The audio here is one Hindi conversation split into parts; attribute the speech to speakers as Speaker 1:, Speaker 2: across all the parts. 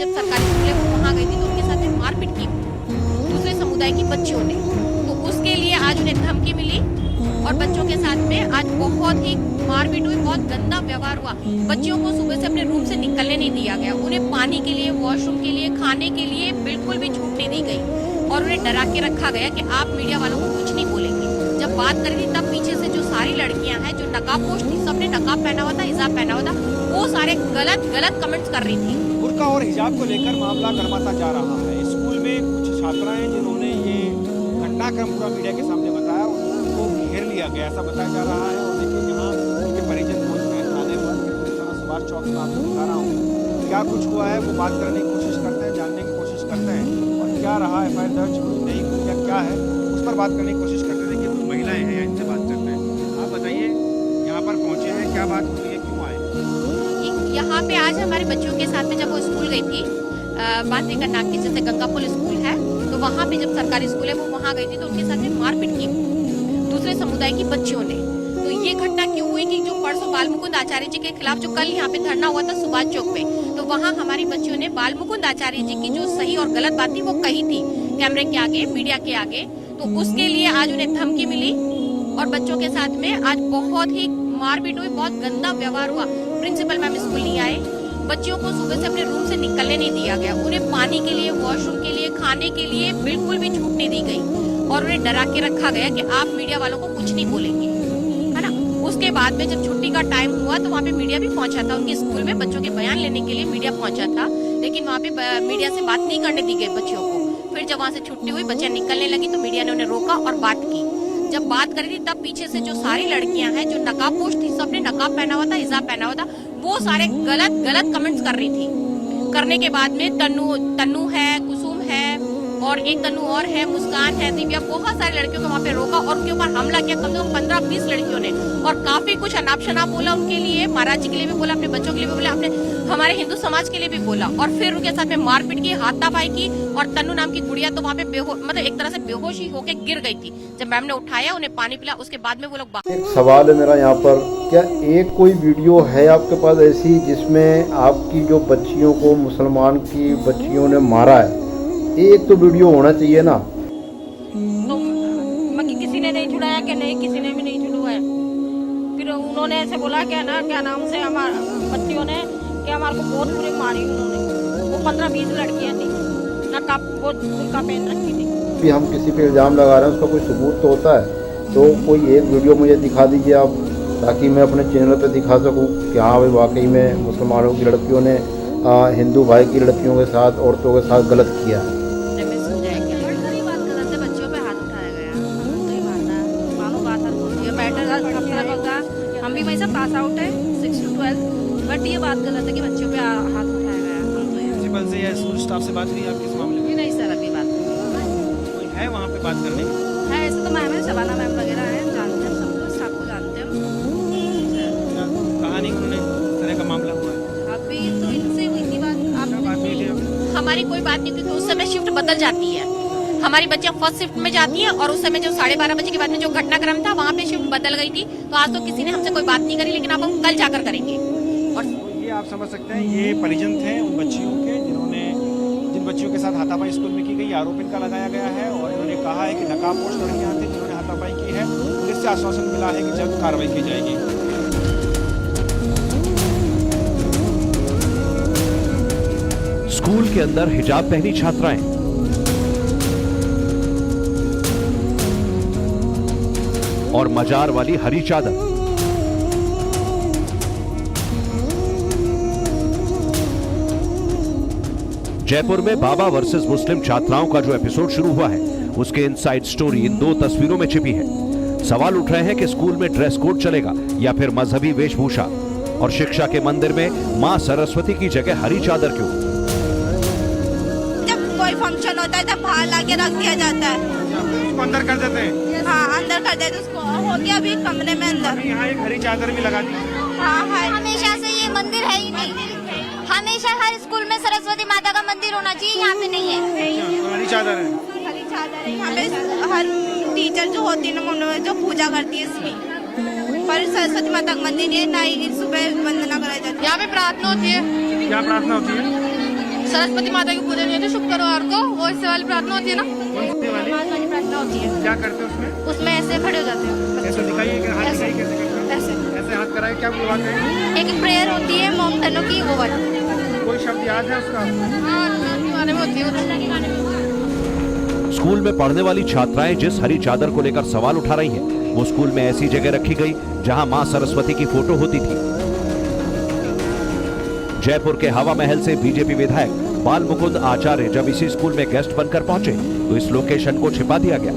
Speaker 1: जब सरकारी स्कूल है वो वहाँ गई थी तो उनके साथ में मारपीट की दूसरे समुदाय की बच्चियों ने। तो उसके लिए आज उन्हें धमकी मिली और बच्चों के साथ में आज बहुत ही मारपीट हुई, बहुत गंदा व्यवहार हुआ। बच्चियों को सुबह से अपने रूम से निकलने नहीं दिया गया, उन्हें पानी के लिए, वॉशरूम के लिए, खाने के लिए बिल्कुल भी छूट नहीं दी गई और उन्हें डरा के रखा गया कि आप मीडिया वालों को कुछ नहीं बोलेंगे। जब बात करी थी तब पीछे से जो सारी लड़कियां हैं जो नकाबपोश थी, सबने नकाब पहना हुआ था, हिजाब पहना हुआ था, वो सारे गलत कमेंट्स कर रही थी।
Speaker 2: बुर्का और हिजाब को लेकर मामला गर्माता जा रहा है। स्कूल में कुछ छात्राएं जिन्होंने ये घटनाक्रम पूरा मीडिया के सामने बताया, उनको घेर लिया गया ऐसा बताया जा रहा है। और देखिए यहाँ उनके परिजन पहुंच गए थाने पर, सुभाष चौक में आपको दिखा रहा हूँ क्या कुछ हुआ है। वो बात करने की कोशिश करते हैं, जानने की कोशिश करते हैं और क्या रहा एफआईआर दर्ज हुई नहीं हुई या क्या है उस पर बात करने की कोशिश करते हैं। देखिए कुछ महिलाएं हैं, इनसे बात करते हैं। आप बताइए यहाँ पर पहुँचे हैं, क्या बात हुई है, क्यों आए?
Speaker 1: यहाँ पे आज हमारे बच्चों के साथ में जब वो स्कूल गई थी, बांद्रीकर नाग के जैसे गंगापुल स्कूल है, तो वहाँ पे जब सरकारी स्कूल है वो वहाँ गई थी तो उनके साथ में मारपीट की दूसरे समुदाय की बच्चियों ने। तो ये घटना क्यों हुई कि जो परसों बाल मुकुंद आचार्य जी के खिलाफ जो कल यहाँ पे धरना हुआ था सुभाष चौक पे, तो वहाँ हमारी बच्चियों ने बाल मुकुंद आचार्य जी की जो सही और गलत बात थी वो कही थी कैमरे के आगे, मीडिया के आगे। तो उसके लिए आज उन्हें धमकी मिली और बच्चों के साथ में आज बहुत ही मारपीट हुई, बहुत गंदा व्यवहार हुआ। प्रिंसिपल मैम स्कूल नहीं आए, बच्चियों को सुबह से अपने रूम से निकलने नहीं दिया गया, उन्हें पानी के लिए, वॉशरूम के लिए, खाने के लिए बिल्कुल भी छूट नहीं दी गई और उन्हें डरा के रखा गया कि आप मीडिया वालों को कुछ नहीं बोलेंगे, है ना। उसके बाद में जब छुट्टी का टाइम हुआ तो वहाँ पे मीडिया भी पहुंचा था, उनके स्कूल में बच्चों के बयान लेने के लिए मीडिया पहुंचा था, लेकिन वहाँ पे मीडिया से बात नहीं करने दी गई बच्चियों को। फिर जब वहाँ से छुट्टी हुई, बच्चियां निकलने लगी तो मीडिया ने उन्हें रोका और बात की। जब बात करी थी तब पीछे से जो सारी लड़कियां हैं जो नकाबपोश थी, सबने नकाब पहना हुआ था, हिजाब पहना हुआ था, वो सारे गलत कमेंट्स कर रही थी। करने के बाद में तन्नू है, कुसुम है और एक तन्नू और है, मुस्कान है, दिव्या, बहुत सारी लड़कियों को वहाँ पे रोका और उनके ऊपर हमला किया, कम से कम 15-20 लड़कियों ने, और काफी कुछ अनाप शनाप बोला उनके लिए, महाराज जी के लिए भी बोला, अपने बच्चों के लिए भी बोला, अपने हमारे हिंदू समाज के लिए भी बोला। और फिर उनके साथ में मारपीट की, हाथापाई की और तन्नू नाम की गुड़िया तो वहाँ पे मतलब एक तरह से बेहोश ही होके गिर गई थी। जब मैम ने उठाया, उन्हें पानी पिला, उसके बाद में वो लोग
Speaker 3: एक सवाल है मेरा यहाँ पर, क्या एक कोई वीडियो है आपके पास ऐसी जिसमें आपकी जो बच्चियों को, मुसलमान की बच्चियों ने मारा है? एक तो वीडियो होना चाहिए ना।
Speaker 4: तो बाकी किसी ने नहीं छुड़ाया कि नहीं, किसी ने भी नहीं छुड़वाया। फिर उन्होंने ऐसे बोला कि ना क्या नाम से हमारे बच्चियों ने कि हमारे को बहुत बुरी मारी उन्होंने। वो 15-20 लड़कियां थी, नकाब बुर्का पहन रखी थी।
Speaker 3: भी हम किसी पे इल्ज़ाम लगा रहे हैं, उसका कोई सबूत तो होता है, तो कोई एक वीडियो मुझे दिखा दीजिए आप, ताकि मैं अपने चैनल पे दिखा सकूं कि हाँ भाई वाकई में मुसलमानों की लड़कियों ने हिंदू भाई की लड़कियों के साथ, औरतों के साथ गलत किया है।
Speaker 4: हम भी वहीं से पास आउट है 6 to 12, बट ये बात गलत है कि बच्चों पे हाथ उठाया गया। हम तो
Speaker 2: प्रिंसिपल से या स्कूल स्टाफ से बात हुई आपकी इस मामले में?
Speaker 4: नहीं सर, अभी बात
Speaker 2: कोई है वहाँ पे बात करने
Speaker 4: है, ऐसे तो मैम है, शबाना मैम वगैरह है, जानते हैं सबको, स्टाफ को जानते हैं।
Speaker 2: कहा नहीं उन्होंने इस तरह का मामला हुआ है?
Speaker 4: अभी तो इनसे हुई थी बात।
Speaker 2: बात नहीं थी
Speaker 1: हमारी कोई बात नहीं, क्योंकि उस समय शिफ्ट बदल जाती है। हमारी बच्चियां फर्स्ट शिफ्ट में जाती हैं और उस समय जो 12:30 बजे के बाद में जो घटनाक्रम था वहाँ पे शिफ्ट बदल गई थी। तो आज तो किसी ने हमसे कोई बात नहीं करी, लेकिन अब हम कल जाकर करेंगे। और
Speaker 2: ये आप समझ सकते हैं, ये परिजन थे उन बच्चियों के जिन बच्चियों के साथ हाथापाई स्कूल में की गई, आरोप इनका लगाया गया है और इन्होंने कहा है कि नकाबपोश लड़कियां थी जिन्होंने हाथापाई की है। पुलिस से आश्वासन मिला है कि जल्द कार्रवाई की जाएगी।
Speaker 5: स्कूल के अंदर हिजाब पहनी छात्राएं, और मजार वाली हरी चादर। जयपुर में बाबा वर्सेस मुस्लिम छात्राओं का जो एपिसोड शुरू हुआ है, उसके इनसाइड स्टोरी इन 2 तस्वीरों में छिपी है। सवाल उठ रहे हैं कि स्कूल में ड्रेस कोड चलेगा या फिर मजहबी वेशभूषा, और शिक्षा के मंदिर में मां सरस्वती की जगह हरी चादर क्यों?
Speaker 4: जब कोई फंक्शन होता है तब बाहर लाके रख दिया जाता है,
Speaker 2: उसको अंदर कर देते हैं।
Speaker 4: हाँ अंदर कर देते, उसको हो गया अभी कमरे में अंदर।
Speaker 2: यहाँ एक हरी चादर भी लगा दी।
Speaker 4: हाँ है,
Speaker 6: हमेशा से ये मंदिर है ही नहीं। हमेशा हर स्कूल में सरस्वती माता का मंदिर होना चाहिए, यहाँ पे नहीं है।
Speaker 2: हरी चादर है।
Speaker 4: हरी चादर है। यहाँ पे हर टीचर जो होती है ना, जो पूजा करती है इसमें, पर सरस्वती माता का मंदिर है ना ही सुबह वंदना कराई जाती है।
Speaker 1: यहाँ पे प्रार्थना होती है।
Speaker 2: क्या प्रार्थना होती है?
Speaker 1: सरस्वती माता की पूजा नहीं होती शुक्रवार को, वो इससे वाली प्रार्थना होती है ना, नमाज वाली प्रार्थना होती है।
Speaker 2: क्या करते हैं उसमें?
Speaker 1: उसमें ऐसे खड़े हो जाते हैं,
Speaker 2: ऐसे दिखाइए कि हाथ दिखाइए कैसे करते हैं? ऐसे हाथ कराए, क्या बोला है?
Speaker 1: एक प्रेयर होती है मोम धनो की, वो वाली।
Speaker 2: कोई शब्द याद है उसका?
Speaker 1: हाँ, के गाने में होती है, अल्लाह के गाने में होती है।
Speaker 5: स्कूल में पढ़ने वाली छात्राएं जिस हरी चादर को लेकर सवाल उठा रही हैं, वो स्कूल में ऐसी जगह रखी गई जहां मां सरस्वती की फोटो होती थी। जयपुर के हवा महल से बीजेपी विधायक बाल मुकुंद आचार्य जब इसी स्कूल में गेस्ट बनकर पहुंचे तो इस लोकेशन को छिपा दिया गया।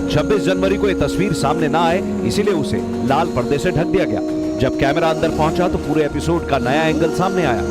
Speaker 5: 26 जनवरी को यह तस्वीर सामने ना आए, इसीलिए उसे लाल पर्दे से ढक दिया गया। जब कैमरा अंदर पहुंचा तो पूरे एपिसोड का नया एंगल सामने आया।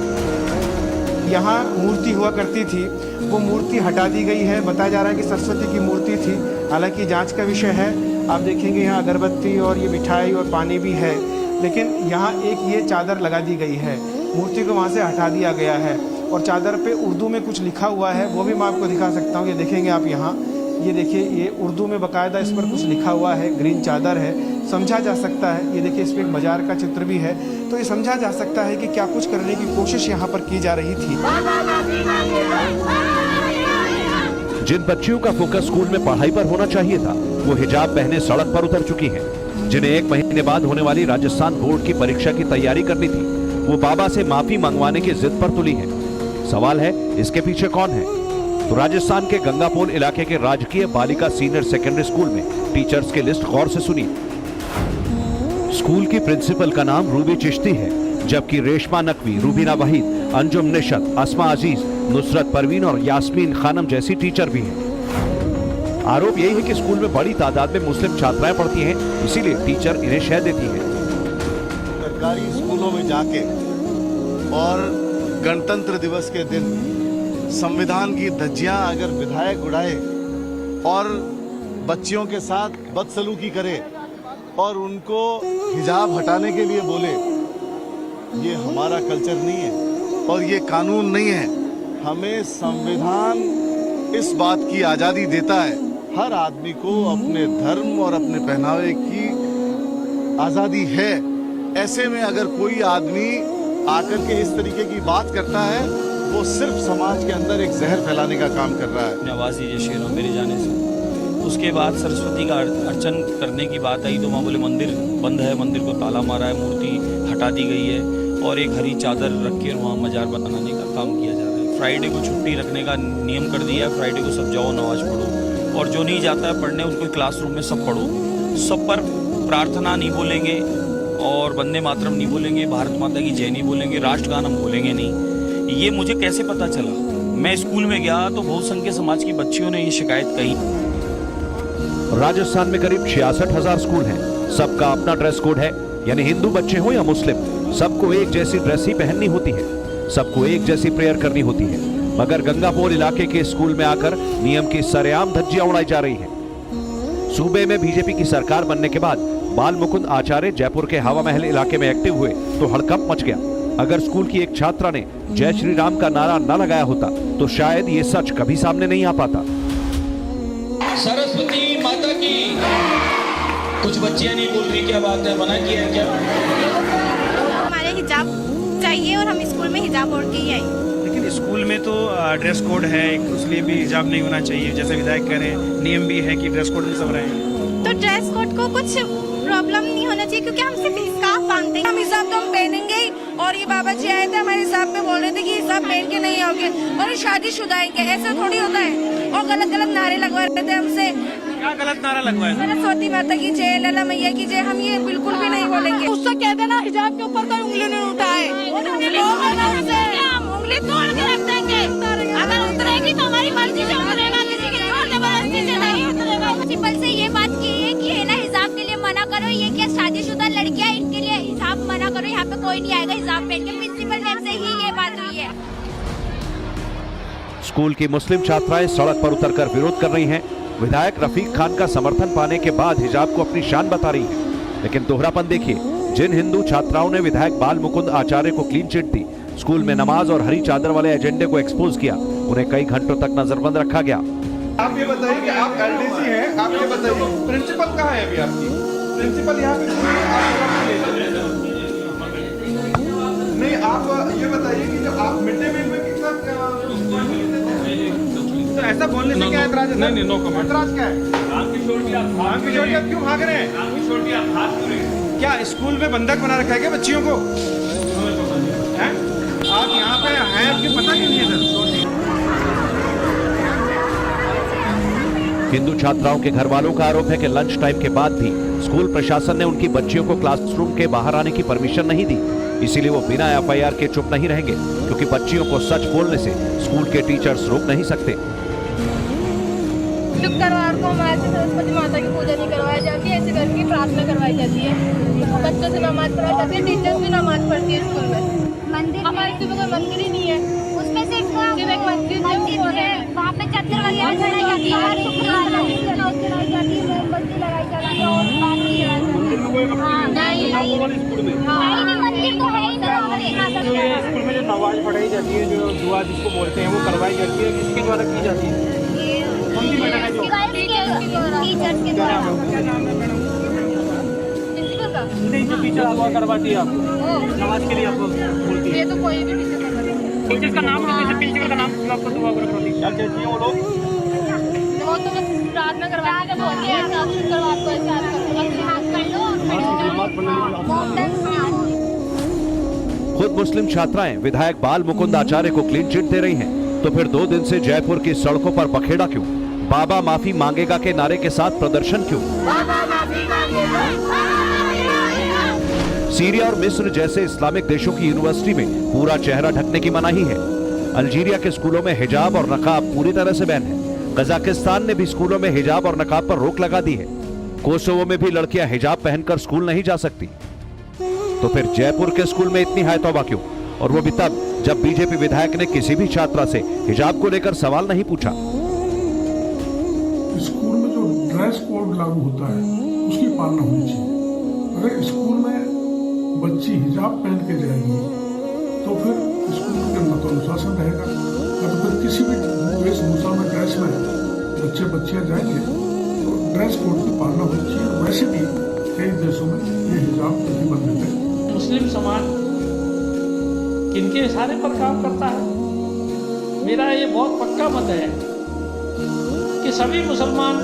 Speaker 2: यहाँ मूर्ति हुआ करती थी, वो मूर्ति हटा दी गई है। बताया जा रहा है कि सरस्वती की मूर्ति थी, हालांकि जांच का विषय है। आप देखेंगे यहाँ अगरबत्ती और ये मिठाई और पानी भी है, लेकिन यहाँ एक ये चादर लगा दी गई है, मूर्ति को वहाँ से हटा दिया गया है। और चादर पे उर्दू में कुछ लिखा हुआ है, वो भी मैं आपको दिखा सकता हूँ। ये देखेंगे आप यहाँ, ये देखिए, ये उर्दू में बाकायदा इस पर कुछ लिखा हुआ है, ग्रीन चादर है, समझा जा सकता है। ये देखिए, इस पर एक मजार का चित्र भी है, तो ये समझा जा सकता है कि क्या कुछ करने की कोशिश यहाँ पर की जा रही थी।
Speaker 5: जिन बच्चियों का फोकस स्कूल में पढ़ाई पर होना चाहिए था, वो हिजाब पहने सड़क पर उतर चुकी हैं। जिन्हें 1 महीने बाद होने वाली राजस्थान बोर्ड की परीक्षा की तैयारी करनी थी, वो बाबा से माफी मंगवाने की जिद पर तुली हैं। सवाल है, इसके पीछे कौन है? तो राजस्थान के गंगापोल इलाके के राजकीय बालिका सीनियर सेकेंडरी स्कूल में टीचर्स की लिस्ट गौर से सुनिए। स्कूल की प्रिंसिपल का नाम रूबी चिश्ती है, जबकि रेशमा नकवी, रूबीना वहीद, अंजुम निशत, अस्मा अजीज, नुसरत परवीन और यास्मीन खानम जैसी टीचर भी हैं। आरोप यही है कि स्कूल में बड़ी तादाद में मुस्लिम छात्राएं पढ़ती हैं, इसीलिए टीचर इन्हें शह देती हैं।
Speaker 7: सरकारी स्कूलों में जाके और गणतंत्र दिवस के दिन संविधान की धज्जियां अगर विधायक उड़ाए और बच्चियों के साथ बदसलूकी करे और उनको हिजाब हटाने के लिए बोले, ये हमारा कल्चर नहीं है और ये कानून नहीं है। हमें संविधान इस बात की आज़ादी देता है, हर आदमी को अपने धर्म और अपने पहनावे की आज़ादी है। ऐसे में अगर कोई आदमी आकर के इस तरीके की बात करता है, वो सिर्फ समाज के अंदर एक जहर फैलाने का काम कर रहा है।
Speaker 8: आवाज़ दीजिए शेरों मेरे जाने से। उसके बाद सरस्वती का अर्चन करने की बात आई तो वहाँ बोले मंदिर बंद है, मंदिर को ताला मारा है, मूर्ति हटा दी गई है और एक हरी चादर रख के वहाँ मजार बनाने का काम किया जा रहा है। फ्राइडे को छुट्टी रखने का नियम कर दिया है, फ्राइडे को सब जाओ नमाज पढ़ो, और जो नहीं जाता है पढ़ने उनको क्लासरूम में सब पढ़ो। सब पर प्रार्थना नहीं बोलेंगे और वंदे मातरम नहीं बोलेंगे, भारत माता की जय नहीं बोलेंगे, राष्ट्रगान हम बोलेंगे नहीं। ये मुझे कैसे पता चला? मैं स्कूल में गया तो बहुसंख्यक समाज की बच्चियों ने ये शिकायत कही।
Speaker 5: राजस्थान में करीब 66,000 स्कूल हैं। सबका अपना ड्रेस कोड है, यानी हिंदू बच्चे हो या मुस्लिम, सबको एक जैसी ड्रेस ही पहननी होती है, सबको एक जैसी प्रेयर करनी होती है। मगर गंगापोल इलाके के स्कूल में आकर नियम की सरेआम धज्जियां उड़ाई जा रही हैं। सूबे में बीजेपी की सरकार बनने के बाद बाल मुकुंद आचार्य जयपुर के हवा महल इलाके में एक्टिव हुए तो हड़कंप मच गया। अगर स्कूल की एक छात्रा ने जय श्री राम का नारा न लगाया होता तो शायद ये सच कभी सामने नहीं आ पाता।
Speaker 8: सरस्वती माता की कुछ बच्चियां नहीं बोल रही, क्या बात है? मना किया है क्या?
Speaker 6: हमारे हिजाब चाहिए और हम स्कूल में हिजाब ओढ़ के ही आए।
Speaker 2: लेकिन स्कूल में तो ड्रेस कोड है, इसलिए भी हिजाब नहीं होना चाहिए, जैसे विधायक कह रहे हैं, नियम भी है कि ड्रेस कोड में सब रहें।
Speaker 6: तो ड्रेस कोड को कुछ प्रॉब्लम नहीं होना चाहिए, क्योंकि हम सिर्फ स्कार्फ बांधते हैं। हम हिजाब तो हम पहनेंगे ही, और ये बाबा जी आए थे हमारे हिसाब में बोल रहे थे कि हिजाब पहन के नहीं आओगे और ये शादीशुदा है, ऐसा थोड़ी होता है। और गलत गलत नारे लगवा रहे थे हमसे।
Speaker 2: क्या गलत नारा लगवाया?
Speaker 6: सरस्वती माता की जय, लला मैया की जय, हम ये बिल्कुल भी नहीं बोलेंगे। उससे कह देना हिजाब के ऊपर कोई उंगली नहीं उठाए, हम उंगली तोड़ के रख देंगे। अगर उतरेगी तो हमारी मर्जी से उतरेगा, किसी की जोर जबरदस्ती से नहीं उतरेगा। प्रिंसिपल से ये बात की है कि है ना, हिजाब के लिए मना करो। ये क्या शादीशुदा लड़कियां, इनके लिए हिजाब मना करो, यहाँ पे कोई नहीं आएगा हिजाब पहन के। प्रिंसिपल मैम से ही ये बात हुई है।
Speaker 5: स्कूल की मुस्लिम छात्राएं सड़क पर उतरकर विरोध कर रही हैं। विधायक रफीक खान का समर्थन पाने के बाद हिजाब को अपनी शान बता रही है। लेकिन दोहरापन देखिए, जिन हिंदू छात्राओं ने विधायक बाल मुकुंद आचार्य को क्लीन चिट दी, स्कूल में नमाज और हरी चादर वाले एजेंडे को एक्सपोज किया, उन्हें कई घंटों तक नजरबंद रखा गया।
Speaker 2: आप ये बताइए कि आप एलडीसी हैं, आप ये बताइए प्रिंसिपल कहाँ है अभी आपकी? प्रिंसिपल यहाँ पे नहीं, आप ये बताइए कि जो आप मिड डे मील में कितना ऐसा बोलने से क्या एतराज है?
Speaker 8: नहीं, नो कमेंट।
Speaker 2: एतराज क्या है? रामकिशोर जी आप क्यों भाग रहे हैं? क्या स्कूल में बंधक बना रखा है क्या बच्चियों को? हैं? आप यहाँ पे हैं, आपको पता क्यों नहीं है सर?
Speaker 5: हिंदू छात्राओं के घर वालों का आरोप है कि लंच टाइम के बाद भी स्कूल प्रशासन ने उनकी बच्चियों को क्लासरूम के बाहर आने की परमिशन नहीं दी। इसीलिए वो बिना एफआईआर के चुप नहीं रहेंगे, क्योंकि बच्चियों को सच बोलने से स्कूल के टीचर्स रोक नहीं सकते।
Speaker 4: शुक्रवार को हमारे से सरस्वती माता की पूजा नहीं करवाई जाती है, ऐसे करके प्रार्थना करवाई जाती है, बच्चों से नमाज पढ़ाई जाती है, टीचर्स भी नमाज पढ़ती है स्कूल में। मंदिर हमारे स्कूल में कोई मंदिर ही नहीं है, उसमें सिर्फ एक मस्जिद है, वहाँ पे चद्दर वगैरह चढ़ाई जाती है, हर शुक्रवार चढ़ाई जाती है, मोमबत्ती लगाई जाती है और पानी मंदिर तो है ही नहीं।
Speaker 2: स्कूल में जो नमाज पढ़ाई जाती है, जो दुआ जिसको बोलते हैं, वो करवाई जाती है, किसके द्वारा की जाती है? नहीं, जो टीचर दुआ करवाती है आपको नमाज के लिए, आपको बोलती है।
Speaker 4: ये तो कोई भी टीचर करवाती है।
Speaker 2: टीचर का नाम नहीं, प्रिंसिपल का नाम आपको दुआ करवाती है। क्या कहती है वो लोग?
Speaker 4: वो तो बस प्रार्थना करवाती है, बोलते हैं शुक्रवार को ऐसे हाथ कर लो।
Speaker 5: खुद मुस्लिम छात्राएं विधायक बाल मुकुंद आचार्य को क्लीन चिट दे रही हैं, तो फिर 2 दिन से जयपुर की सड़कों पर बखेड़ा क्यों? बाबा माफी मांगेगा के नारे के साथ प्रदर्शन क्यों? सीरिया और मिस्र जैसे इस्लामिक देशों की यूनिवर्सिटी में पूरा चेहरा ढकने की मनाही है। अल्जीरिया के स्कूलों में हिजाब और नकाब पूरी तरह से बैन है। कजाकिस्तान ने भी स्कूलों में हिजाब और नकाब पर रोक लगा दी है। कोसोवो में भी लड़कियां हिजाब पहनकर स्कूल नहीं जा सकती। तो फिर जयपुर के स्कूल में इतनी हाय तौबा क्यों? और वो भी तब जब बीजेपी विधायक ने किसी भी छात्रा से हिजाब को लेकर सवाल नहीं पूछा।
Speaker 9: स्कूल में जो ड्रेस कोड लागू होता है उसकी पालना होनी चाहिए। अगर स्कूल में बच्ची हिजाब पहन के जाएगी तो फिर स्कूल के अंदर तो अनुशासन रहेगा, और फिर किसी भी वेशभूषा में ड्रेस में बच्चियां जाएंगे तो ड्रेस कोड की पालना होनी चाहिए। वैसे भी कई देशों में ये हिजाब प्रतिबंधित है।
Speaker 10: मुस्लिम समाज किनके इशारे पर काम करता है? मेरा ये बहुत पक्का मत है कि सभी मुसलमान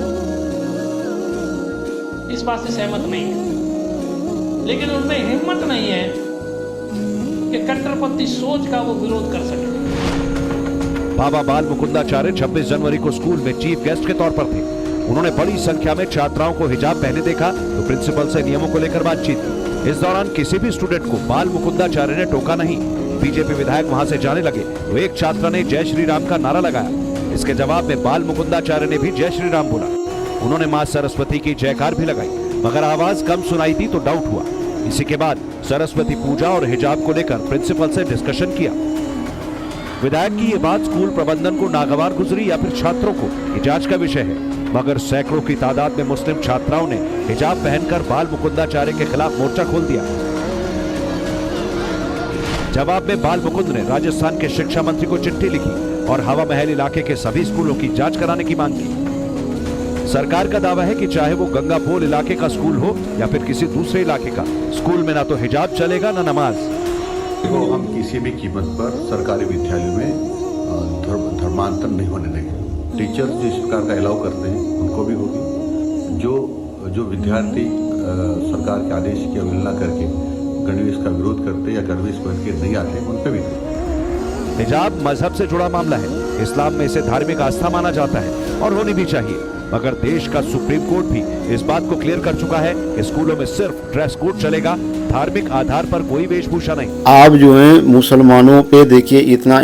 Speaker 10: इस बात से सहमत नहीं है, लेकिन उनमें हिम्मत नहीं है कि कट्टरपंथी सोच का वो विरोध कर सके।
Speaker 5: बाबा बाल मुकुंदाचार्य 26 जनवरी को स्कूल में चीफ गेस्ट के तौर पर थे। उन्होंने बड़ी संख्या में छात्राओं को हिजाब पहने देखा तो प्रिंसिपल से नियमों को लेकर बातचीत की। इस दौरान किसी भी स्टूडेंट को बाल मुकुंदाचार्य ने टोका नहीं। बीजेपी विधायक वहां से जाने लगे तो एक छात्रा ने जय श्री राम का नारा लगाया। इसके जवाब में बाल मुकुंदाचार्य ने भी जय श्री राम बोला। उन्होंने मां सरस्वती की जयकार भी लगाई, मगर आवाज कम सुनाई दी तो डाउट हुआ। इसी के बाद सरस्वती पूजा और हिजाब को लेकर प्रिंसिपल से डिस्कशन किया। विधायक की ये बात स्कूल प्रबंधन को नागवार गुजरी या फिर छात्रों को, ये जांच का विषय है। मगर सैकड़ों की तादाद में मुस्लिम छात्राओं ने हिजाब पहनकर बाल मुकुंदाचार्य के खिलाफ मोर्चा खोल दिया। जवाब में बाल मुकुंद ने राजस्थान के शिक्षा मंत्री को चिट्ठी लिखी और हवा महल इलाके के सभी स्कूलों की जांच कराने की मांग की। सरकार का दावा है कि चाहे वो गंगापोल इलाके का स्कूल हो या फिर किसी दूसरे इलाके का, स्कूल में ना तो हिजाब चलेगा ना नमाज।
Speaker 11: देखो, हम किसी भी कीमत पर सरकारी विद्यालयों में धर्मांतर नहीं होने देंगे। टीचर जिस प्रकार का अलाउ करते हैं उनको भी होगी। जो विद्यार्थी सरकार के आदेश की अवहेलना करके गणवेश का विरोध करते या गणवेश पहन के नहीं आते, उन पर भी होगी।
Speaker 5: हिजाब मजहब से जुड़ा मामला है। इस्लाम में इसे धार्मिक आस्था माना जाता है और होनी भी चाहिए। मगर देश का सुप्रीम कोर्ट भी इस बात को क्लियर कर चुका है कि स्कूलों में सिर्फ ड्रेस कोड चलेगा, धार्मिक आधार पर कोई वेशभूषा नहीं।
Speaker 3: आप जो है मुसलमानों पे देखिए इतना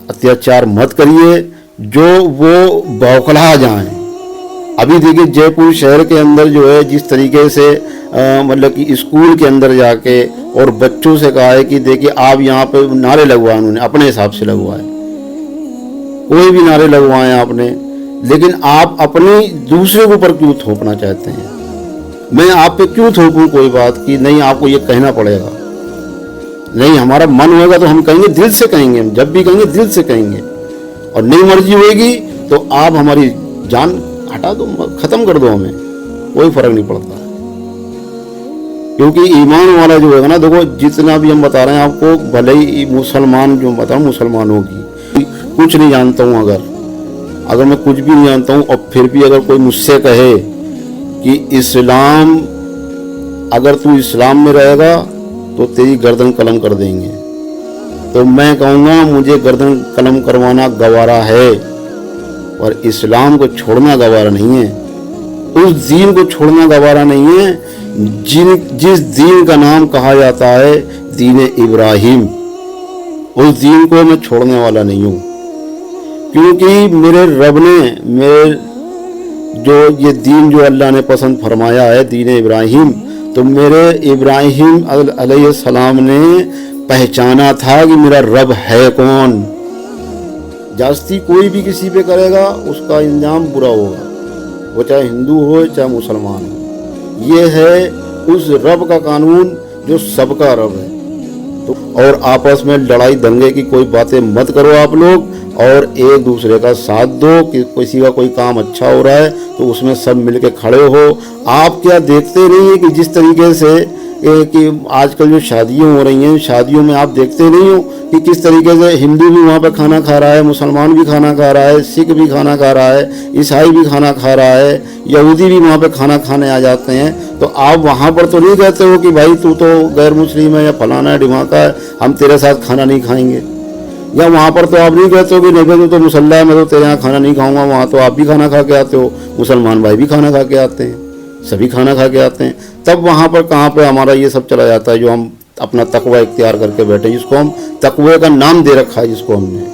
Speaker 3: अत्याचार मत करिए जो वो बौखला जाएं। अभी देखिए जयपुर शहर के अंदर जो है जिस तरीके से मतलब कि स्कूल के अंदर जाके और बच्चों से कहा है कि देखिए आप यहाँ पे नारे लगवाए, उन्होंने अपने हिसाब से लगवाए, कोई भी नारे लगवाए आपने, लेकिन आप अपनी दूसरे के ऊपर क्यों थोपना चाहते हैं? मैं आप पे क्यों थोपूं कोई बात कि नहीं आपको ये कहना पड़ेगा? नहीं, हमारा मन होगा तो हम कहेंगे, दिल से कहेंगे, हम जब भी कहेंगे दिल से कहेंगे। और नहीं मर्जी होगी तो आप हमारी जान हटा दो, खत्म कर दो, हमें कोई फर्क नहीं पड़ता। क्योंकि ईमान वाला जो है ना, देखो जितना भी हम बता रहे हैं आपको, भले ही मुसलमान जो बता मुसलमानों की कुछ नहीं जानता हूँ, अगर अगर मैं कुछ भी नहीं जानता हूँ और फिर भी अगर कोई मुझसे कहे कि इस्लाम, अगर तू इस्लाम में रहेगा तो तेरी गर्दन कलम कर देंगे, तो मैं कहूँगा मुझे गर्दन कलम करवाना गवारा है, और इस्लाम को छोड़ना गवारा नहीं है, उस दीन को छोड़ना गवारा नहीं है जिस दीन का नाम कहा जाता है दीन इब्राहिम। उस दीन को मैं छोड़ने वाला नहीं हूँ, क्योंकि मेरे रब ने जो ये दीन जो अल्लाह ने पसंद फरमाया है दीन इब्राहिम, तो मेरे इब्राहिम अलैहिस्सलाम ने पहचाना था कि मेरा रब है कौन। जास्ती कोई भी किसी पे करेगा उसका इंजाम बुरा होगा, वो चाहे हिंदू हो चाहे मुसलमान हो। ये है उस रब का कानून जो सबका रब है। तो और आपस में लड़ाई दंगे की कोई बातें मत करो आप लोग, और एक दूसरे का साथ दो कि किसी का कोई काम अच्छा हो रहा है तो उसमें सब मिलके खड़े हो। आप क्या देखते नहीं है कि जिस तरीके से कि आजकल जो शादियाँ हो रही हैं, शादियों में आप देखते नहीं हो कि किस तरीके से हिंदू भी वहाँ पे खाना खा रहा है, मुसलमान भी खाना खा रहा है, सिख भी खाना खा रहा है, ईसाई भी खाना खा रहा है, यहूदी भी वहाँ पे खाना खाने आ जाते हैं। तो आप वहाँ पर तो नहीं कहते हो कि भाई तू तो गैर मुस्लिम है या फलाना है ढिमाका है, हम तेरे साथ खाना नहीं खाएंगे। या वहाँ पर तो आप नहीं कहते हो कि नहीं भाई तू तो मुसल्ला है, मैं तो तेरे यहाँ खाना नहीं खाऊंगा। वहाँ तो आप भी खाना खा के आते हो, मुसलमान भाई भी खाना खा के आते हैं, सभी खाना खा के आते हैं। तब वहाँ पर कहाँ पे हमारा ये सब चला जाता है जो हम अपना तकवा इख्तियार करके बैठे, जिसको हम तकवे का नाम दे रखा है, जिसको हमने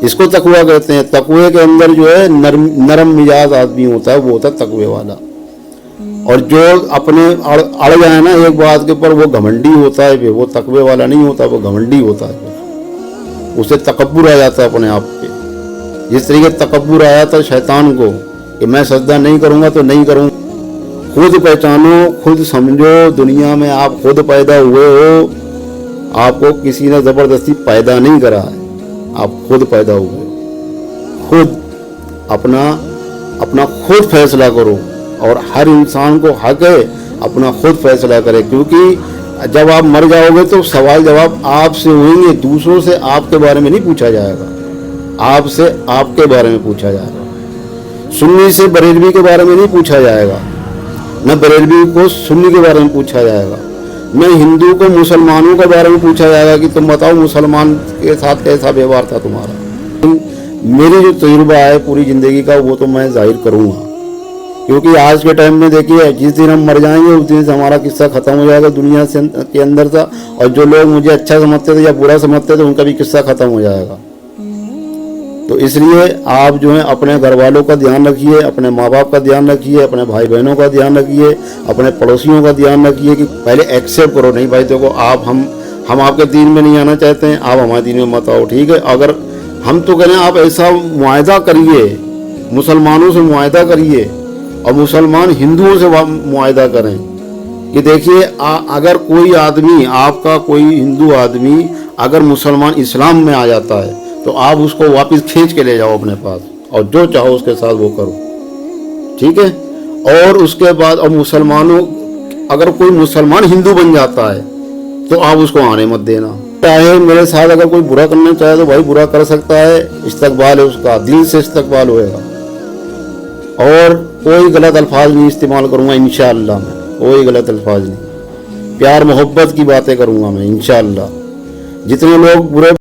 Speaker 3: इसको तकवा कहते हैं। तकवे के अंदर जो है नरम मिजाज आदमी होता है, वो होता है तकवे वाला। और जो अपने अड़ जाए ना एक बात के ऊपर, वो घमंडी होता है, वो तकवे वाला नहीं होता, वो घमंडी होता है। उसे तकब्बुर आ जाता है अपने आप पे। जिस तरीके तकब्बुर आया था शैतान को कि मैं सजदा नहीं करूँगा तो नहीं करूँगा। खुद पहचानो, खुद समझो, दुनिया में आप खुद पैदा हुए हो, आपको किसी ने ज़बरदस्ती पैदा नहीं करा है, आप खुद पैदा हुए। खुद अपना खुद फैसला करो, और हर इंसान को हक है अपना खुद फैसला करे, क्योंकि जब आप मर जाओगे तो सवाल जवाब आपसे होंगे, दूसरों से आपके बारे में नहीं पूछा जाएगा, आपसे आपके बारे में पूछा जाएगा। सुन्नी से बरेलवी के बारे में नहीं पूछा जाएगा, न बरेलवी को सुन्नी के बारे में पूछा जाएगा, न हिंदू को मुसलमानों के बारे में पूछा जाएगा कि तुम बताओ मुसलमान के साथ कैसा व्यवहार था तुम्हारा। मेरी जो तजुर्बा है पूरी ज़िंदगी का, वो तो मैं जाहिर करूँगा, क्योंकि आज के टाइम में देखिए जिस दिन हम मर जाएंगे उस दिन से हमारा किस्सा ख़त्म हो जाएगा दुनिया से के अंदर था, और जो लोग मुझे अच्छा समझते थे या बुरा समझते थे उनका भी किस्सा ख़त्म हो जाएगा। तो इसलिए आप जो है अपने घर वालों का ध्यान रखिए, अपने माँ बाप का ध्यान रखिए, अपने भाई बहनों का ध्यान रखिए, अपने पड़ोसियों का ध्यान रखिए कि पहले एक्सेप्ट करो। नहीं भाई देखो आप हम आपके दीन में नहीं आना चाहते हैं, आप हमारे दीन में मत आओ, ठीक है। अगर हम तो कहें आप ऐसा मुआहदा करिए, मुसलमानों से मुआहदा करिए और मुसलमान हिंदुओं से मुआहदा करें कि देखिए अगर कोई आदमी, आपका कोई हिंदू आदमी अगर मुसलमान इस्लाम में आ जाता है तो आप उसको वापस खींच के ले जाओ अपने पास, और जो चाहो उसके साथ वो करो, ठीक है। और उसके बाद और मुसलमानों, अगर कोई मुसलमान हिंदू बन जाता है तो आप उसको आने मत देना। चाहे मेरे साथ अगर कोई बुरा करना चाहे तो भाई बुरा कर सकता है, इस्तकबाल है उसका, दिल से इस्तकबाल होएगा, और कोई गलत अल्फाज नहीं इस्तेमाल करूँगा इंशाअल्लाह। मैं कोई गलत अल्फाज नहीं, प्यार मोहब्बत की बातें करूँगा मैं इंशाअल्लाह। जितने लोग बुरे